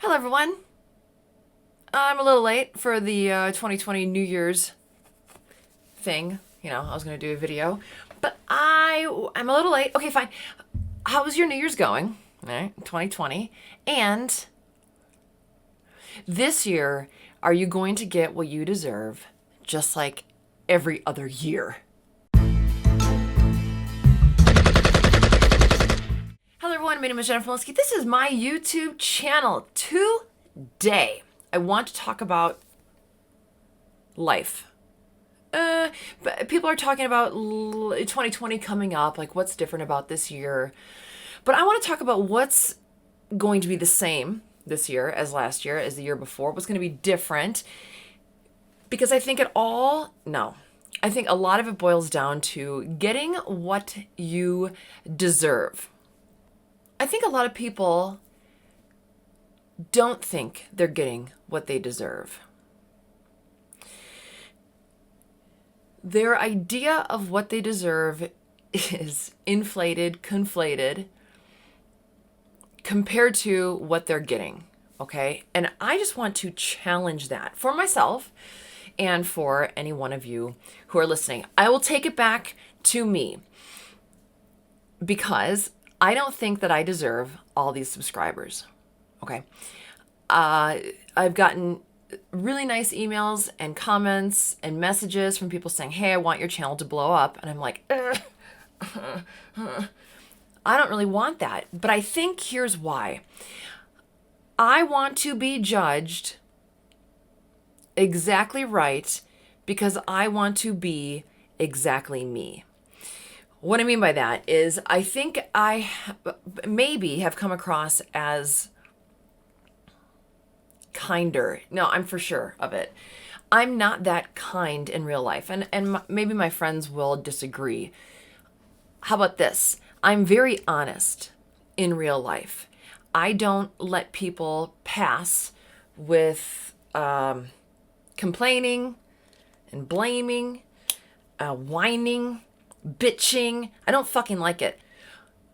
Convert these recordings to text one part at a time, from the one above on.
Hello, everyone. I'm a little late for the 2020 New Year's thing. I was going to do a video, but I'm a little late. Okay, fine. How was your New Year's going? All right, 2020. And this year, are you going to get what you deserve just like every other year? Hello, everyone. My name is Jennifer Moleski. This is my YouTube channel. Today, I want to talk about life. But people are talking about 2020 coming up, like what's different about this year. But I want to talk about what's going to be the same this year as last year, as the year before, what's going to be different. Because I think I think a lot of it boils down to getting what you deserve. I think a lot of people don't think they're getting what they deserve. Their idea of what they deserve is inflated, conflated, compared to what they're getting, okay? And I just want to challenge that for myself and for any one of you who are listening. I will take it back to me because I don't think that I deserve all these subscribers, okay? I've gotten really nice emails and comments and messages from people saying, hey, I want your channel to blow up. And I'm like, I don't really want that. But I think here's why. I want to be judged exactly right because I want to be exactly me. What I mean by that is I think I maybe have come across as kinder. No, I'm for sure of it. I'm not that kind in real life. And maybe my friends will disagree. How about this? I'm very honest in real life. I don't let people pass with complaining and blaming, whining, bitching. I don't fucking like it.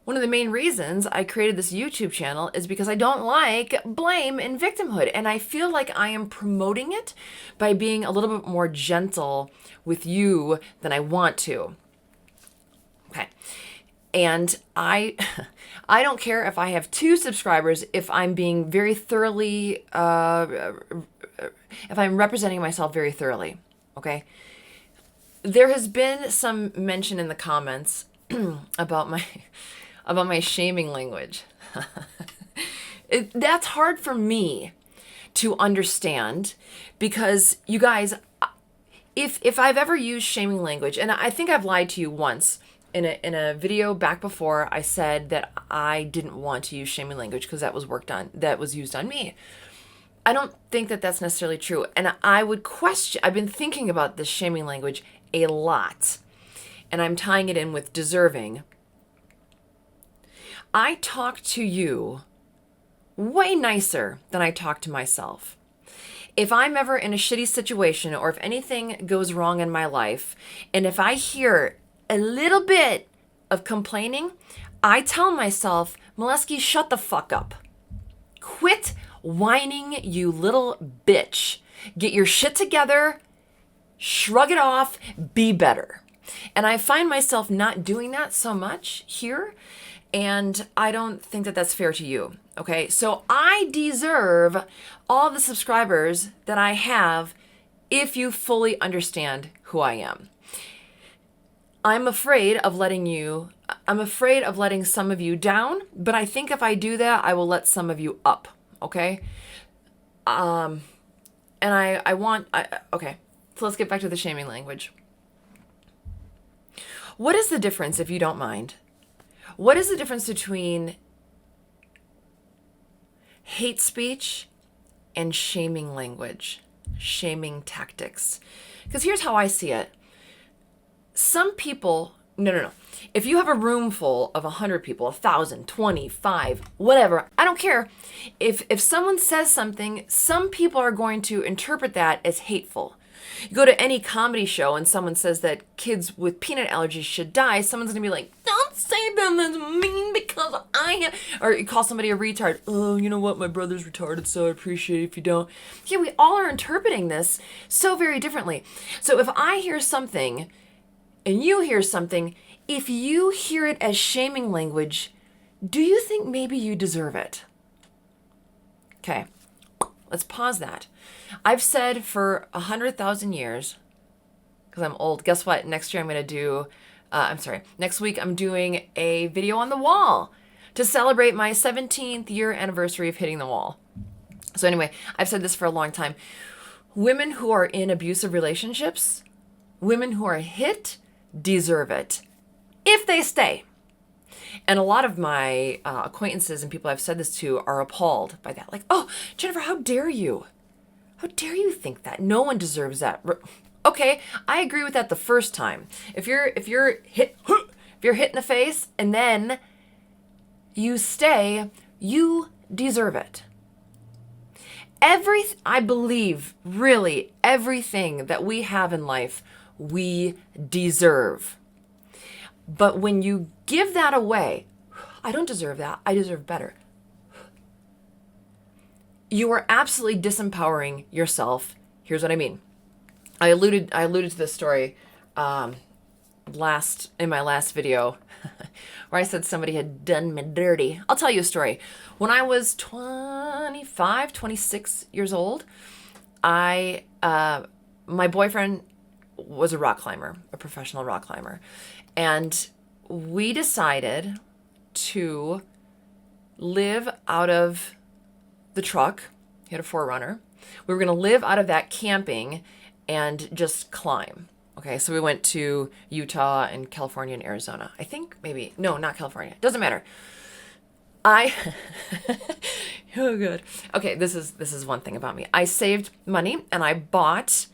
One of the main reasons I created this YouTube channel is because I don't like blame and victimhood. And I feel like I am promoting it by being a little bit more gentle with you than I want to. Okay. And I don't care if I have 2 subscribers, if I'm being very thoroughly, if I'm representing myself very thoroughly. Okay. There has been some mention in the comments about my shaming language. That's hard for me to understand because you guys, if I've ever used shaming language, and I think I've lied to you once in a video back before, I said that I didn't want to use shaming language because that was used on me. I don't think that that's necessarily true. And I've been thinking about this shaming language a lot, and I'm tying it in with deserving. I talk to you way nicer than I talk to myself. If I'm ever in a shitty situation or if anything goes wrong in my life, and if I hear a little bit of complaining, I tell myself, Moleski, shut the fuck up. Quit whining, you little bitch. Get your shit together, shrug it off, be better. And I find myself not doing that so much here. And I don't think that that's fair to you. Okay. So I deserve all the subscribers that I have if you fully understand who I am. I'm afraid of letting some of you down, but I think if I do that, I will let some of you up. Okay. And okay. So let's get back to the shaming language. What is the difference, if you don't mind? What is the difference between hate speech and shaming language, shaming tactics? Because here's how I see it. Some people, no. If you have a room full of 100 people, 1,000, 25, whatever, I don't care. If someone says something, some people are going to interpret that as hateful. You go to any comedy show and someone says that kids with peanut allergies should die, someone's going to be like, don't say that, that's mean because I am. Or you call somebody a retard. Oh, you know what? My brother's retarded, so I appreciate it if you don't. Yeah, we all are interpreting this so very differently. So if I hear something and you hear something, if you hear it as shaming language, do you think maybe you deserve it? Okay, let's pause that. I've said for 100,000 years, because I'm old, guess what? Next year I'm going to do, next week I'm doing a video on the wall to celebrate my 17th year anniversary of hitting the wall. So anyway, I've said this for a long time. Women who are in abusive relationships, women who are hit, deserve it if they stay. And a lot of my acquaintances and people I've said this to are appalled by that. Like, oh, Jennifer, how dare you? How dare you think that? No one deserves that. Okay, I agree with that the first time. If you're hit in the face and then you stay, you deserve it. I believe really everything that we have in life, we deserve. But when you give that away, I don't deserve that, I deserve better. You are absolutely disempowering yourself. Here's what I mean. I alluded to this story in my last video where I said somebody had done me dirty. I'll tell you a story. When I was 25, 26 years old, my boyfriend was a rock climber, a professional rock climber. And we decided to live out of the truck. He had a 4Runner. We were going to live out of that camping and just climb. Okay, so we went to Utah and California and Arizona. I think maybe, no, not California. Doesn't matter. Oh, good. Okay, this is one thing about me. I saved money and I bought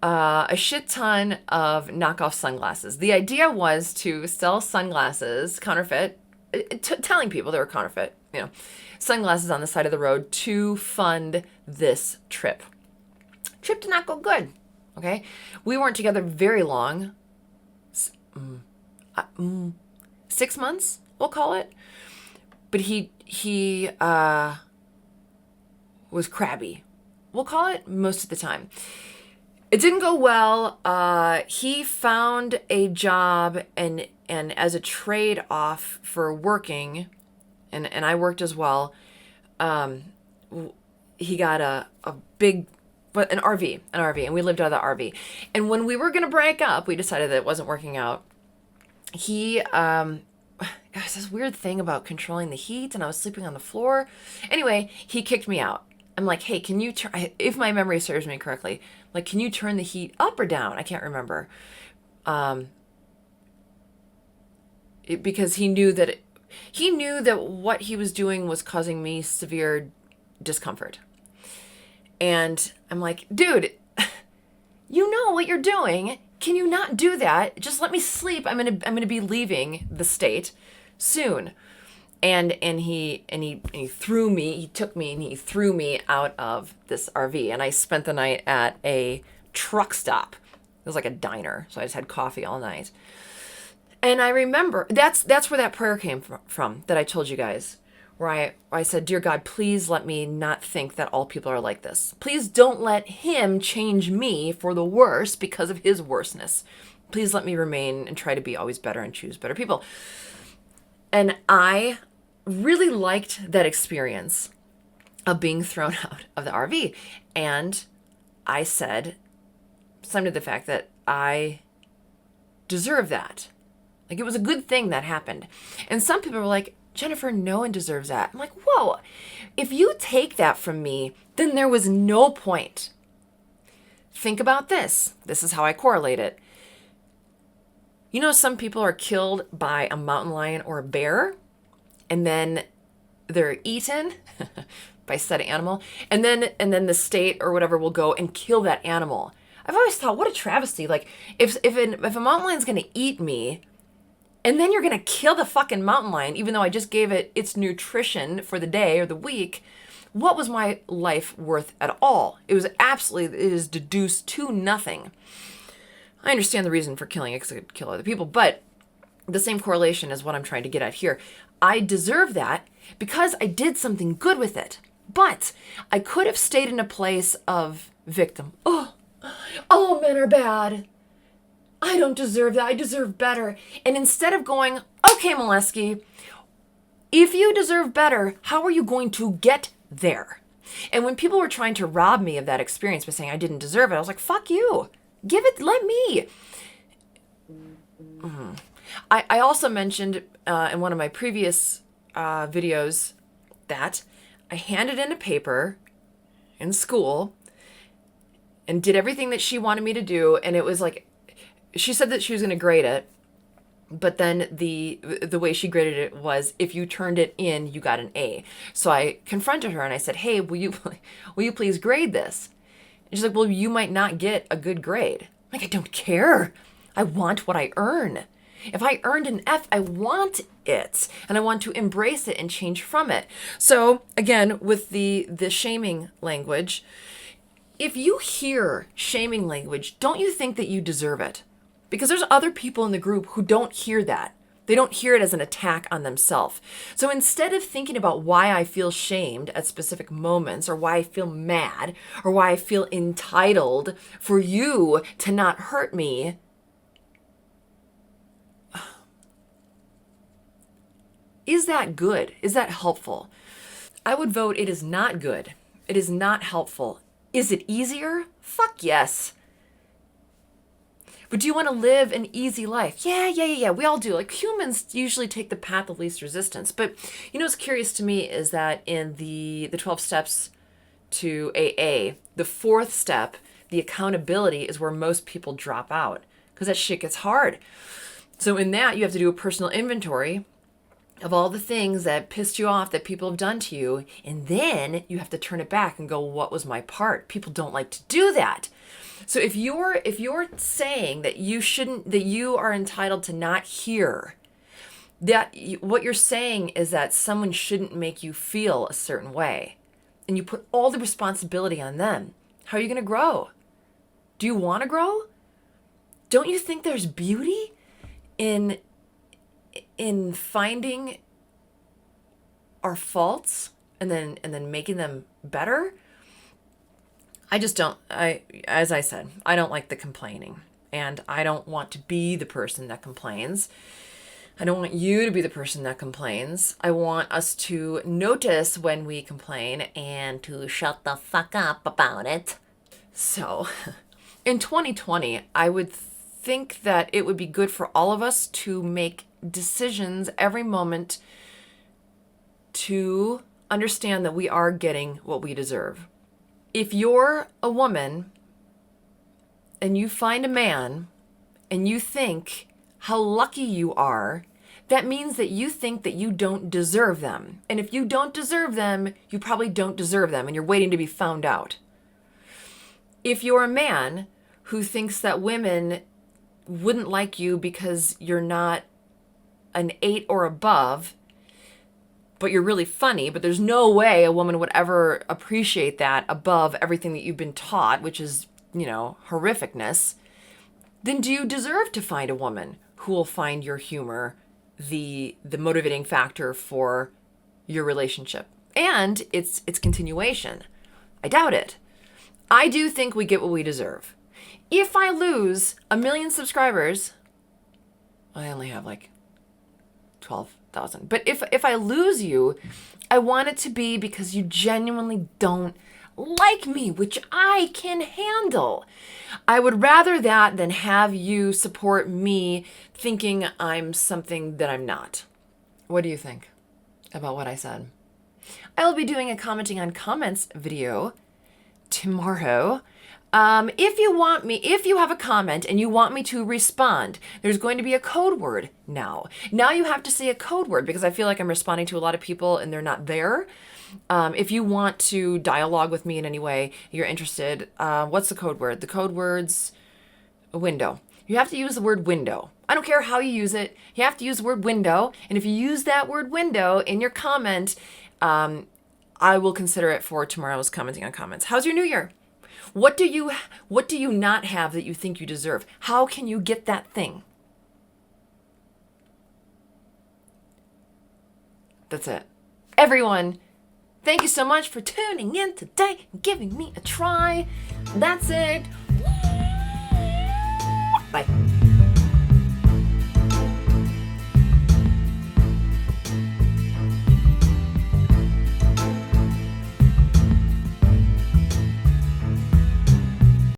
a shit ton of knockoff sunglasses. The idea was to sell sunglasses, counterfeit, telling people they were counterfeit, sunglasses on the side of the road to fund this trip. Trip did not go good. Okay, we weren't together very long. 6 months, we'll call it. But he was crabby, we'll call it, most of the time. It didn't go well. He found a job and as a trade-off for working, and I worked as well, he got an RV, and we lived out of the RV. And when we were going to break up, we decided that it wasn't working out. He, gosh, this weird thing about controlling the heat, and I was sleeping on the floor. Anyway, he kicked me out. I'm like, hey, can you if my memory serves me correctly, like, can you turn the heat up or down? I can't remember. Because he knew that what he was doing was causing me severe discomfort. And I'm like, dude, you know what you're doing. Can you not do that? Just let me sleep. I'm gonna be leaving the state soon. And he threw me. He took me and he threw me out of this RV. And I spent the night at a truck stop. It was like a diner, so I just had coffee all night. And I remember that's where that prayer came from that I told you guys. Where I said, dear God, please let me not think that all people are like this. Please don't let him change me for the worse because of his worseness. Please let me remain and try to be always better and choose better people. And I really liked that experience of being thrown out of the RV. And I said something to the fact that I deserve that. Like, it was a good thing that happened. And some people were like, Jennifer, no one deserves that. I'm like, whoa, if you take that from me, then there was no point. Think about this. This is how I correlate it. You know, some people are killed by a mountain lion or a bear, and then they're eaten by said animal, and then the state or whatever will go and kill that animal. I've always thought, what a travesty. Like, if a mountain lion's going to eat me, and then you're going to kill the fucking mountain lion, even though I just gave it its nutrition for the day or the week, what was my life worth at all? It is deduced to nothing. I understand the reason for killing it because it could kill other people, but The same correlation is what I'm trying to get at here. I deserve that because I did something good with it. But I could have stayed in a place of victim. Oh, all men are bad. I don't deserve that. I deserve better. And instead of going, okay, Moleski, if you deserve better, how are you going to get there? And when people were trying to rob me of that experience by saying I didn't deserve it, I was like, fuck you. Give it, let me. I also mentioned in one of my previous videos that I handed in a paper in school and did everything that she wanted me to do. And it was like, she said that she was going to grade it. But then the way she graded it was, if you turned it in, you got an A. So I confronted her and I said, hey, will you please grade this? And she's like, well, you might not get a good grade. I'm like, I don't care. I want what I earn. If I earned an F, I want it. And I want to embrace it and change from it. So again, with the shaming language, if you hear shaming language, don't you think that you deserve it? Because there's other people in the group who don't hear that. They don't hear it as an attack on themselves. So instead of thinking about why I feel shamed at specific moments, or why I feel mad, or why I feel entitled for you to not hurt me, is that good? Is that helpful? I would vote it is not good. It is not helpful. Is it easier? Fuck yes. But do you want to live an easy life? Yeah. We all do. Like, humans usually take the path of least resistance. But you know what's curious to me is that in the 12 steps to AA, the fourth step, the accountability, is where most people drop out because that shit gets hard. So in that, you have to do a personal inventory of all the things that pissed you off that people have done to you. And then you have to turn it back and go, what was my part? People don't like to do that. So if you're saying that you are entitled to not hear, what you're saying is that someone shouldn't make you feel a certain way, and you put all the responsibility on them. How are you going to grow? Do you want to grow? Don't you think there's beauty in finding our faults and then making them better? I just don't. As I said, I don't like the complaining, and I don't want to be the person that complains. I don't want you to be the person that complains. I want us to notice when we complain and to shut the fuck up about it. So, in 2020, I would think that it would be good for all of us to make decisions every moment to understand that we are getting what we deserve. If you're a woman and you find a man and you think how lucky you are, that means that you think that you don't deserve them. And if you don't deserve them, you probably don't deserve them and you're waiting to be found out. If you're a man who thinks that women wouldn't like you because you're not an 8 or above, but you're really funny, but there's no way a woman would ever appreciate that above everything that you've been taught, which is, horrificness, then do you deserve to find a woman who will find your humor the motivating factor for your relationship and its continuation? I doubt it. I do think we get what we deserve. If I lose 1 million subscribers, I only have like 12,000. But if I lose you, I want it to be because you genuinely don't like me, which I can handle. I would rather that than have you support me thinking I'm something that I'm not. What do you think about what I said? I will be doing a commenting on comments video tomorrow. If you have a comment and you want me to respond, there's going to be a code word now. Now you have to say a code word because I feel like I'm responding to a lot of people and they're not there. If you want to dialogue with me in any way, you're interested, what's the code word? The code word's window. You have to use the word window. I don't care how you use it. You have to use the word window. And if you use that word window in your comment, I will consider it for tomorrow's commenting on comments. How's your new year? What do you not have that you think you deserve? How can you get that thing? That's it. Everyone, thank you so much for tuning in today and giving me a try. That's it. Bye.